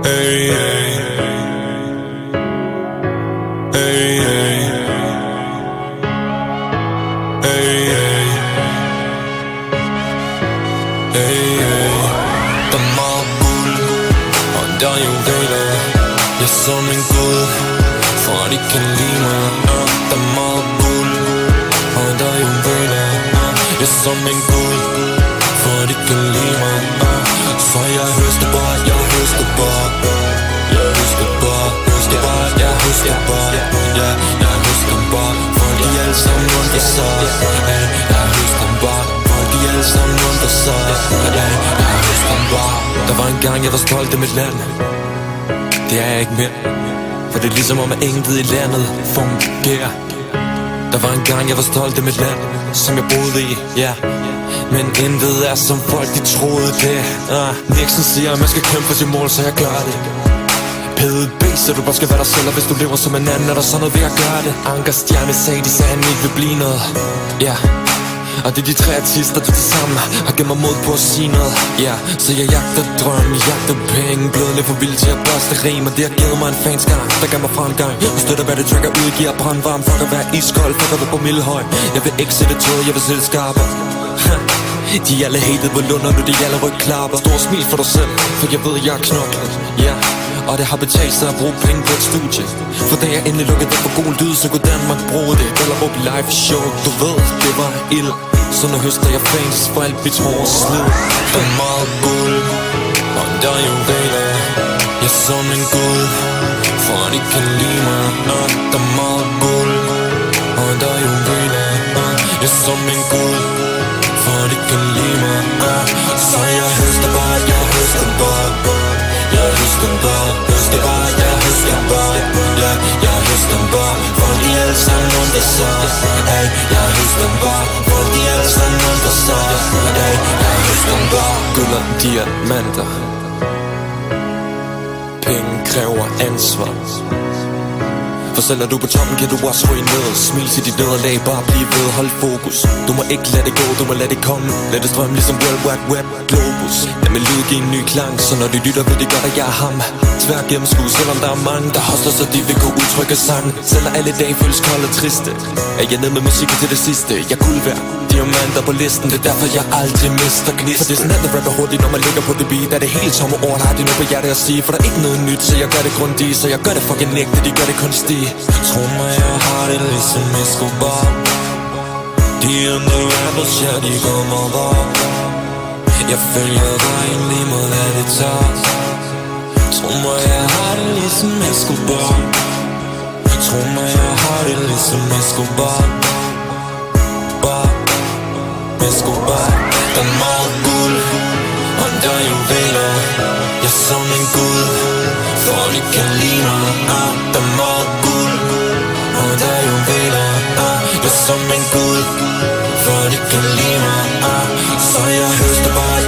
Hey, hey. Hey, hey. Hey, hey. Hey, hey. Der er meget guld, og der er juveler. Jeg er som en gud, for at de kan lide mig. Der er meget guld, og der er juveler. Jeg er som en gud, for at de kan lide mig. Så jeg høster bare, jeg høster bare. Jeg høster bare, høster bare, jeg høster bare. Ja, jeg høster bare. Folk de alle sammen undrer sig. Hey, jeg høster bare. Folk de alle sammen undrer sig. Ja, jeg høster bare. Der var en gang jeg var stolt af mit land. Det er jeg ikke mere. For det er ligesom om at intet i landet fungerer. Der var en gang jeg var stolt af mit land, som jeg boede i, ja. Men intet er som folk de troede det. Nixon siger at man skal kæmpe for sit mål, så jeg gør det. PDB, så du bare skal være dig selv. Og hvis du lever som en anden, er der sådan noget ved at gøre det. Anker Stjerne sagde, de sagde han ikke vil blive noget. Ja, og det er de tre artister, der til sammen har givet mig mod på at sige noget. Ja, så jeg jagter drømme, jagter penge. Blevet lidt for vild til at børste rim. Og det har givet mig en fanskar, der gav mig fremgang. Og støtter hvad det tracker udgiver brandvarm. Fuck at være iskold, fuck at være på mildhøj. Jeg vil ikke sætte tøj, jeg vil selv skarpe. De alle hated på lunder, nu de alle ryg klapper. Stor smil for dig selv, for jeg ved jeg er knoklet. Ja, og det har betalt sig at bruge penge på et studie. For da jeg endelig lukkede det for god lyd, så kunne Danmark bruge det. Eller på live show, du ved, det var ild. Så nu høster jeg fans for alt mit hårde slid. Der er meget guld, og der er juveler. Jeg er som en gud, for at de kan lide mig. Der er meget guld, og der er juveler. Jeg er som en gud, for at de kan lide mig. Så jeg høster bare, jeg høster bare. Jeg høster bare, høster bare, jeg høster bare. Ja, jeg høster bare. Folk de alle sammen undrer sig. Hey, jeg høster bare. Folk de alle sammen undrer sig. Hey, jeg høster bare. Guld og diamanter. Penge kræver ansvar. For selv når du er på toppen, kan du også ryge ned. Smil til dit nederlag, bare bliv ved, hold fokus. Du må ikke lade det gå, du må lade det komme. Lad det strømme ligesom World Wide Web Globus. Lad mig lyde give en ny klang, så når de lytter ved de godt, at jeg er ham. Tvær gennemskue, selvom der er mange, der hostler, så de vil kunne udtrykke sang. Selvom alle dage føles kold og triste, er jeg ned med musikken til det sidste. Jeg kunne være diamanter på listen, det er derfor jeg aldrig mister gnisten. For det er sådan at rapper hurtigt, når man ligger på det beat. Er det helt tomme ord, har de noget på hjertet at sige. For der er ikke noget nyt, så jeg gør det grundigt. Så jeg gør det fucking ægte, de gør det kunstigt. Tro mig, jeg har det ligesom Escobar. De andre rappers, ja, de kommer bare. Jeg følger vejen lige mod hvad det tager. Tro mig, jeg har det ligesom Escobar. Tro mig, jeg har det ligesom Escobar. Escobar. Der er meget guld, og der er juveler. Jeg er som en gud, for de kan lide mig. Der er meget guld, og der er juveler. Jeg er som en gud, for de kan lide mig. Så jeg høster bare,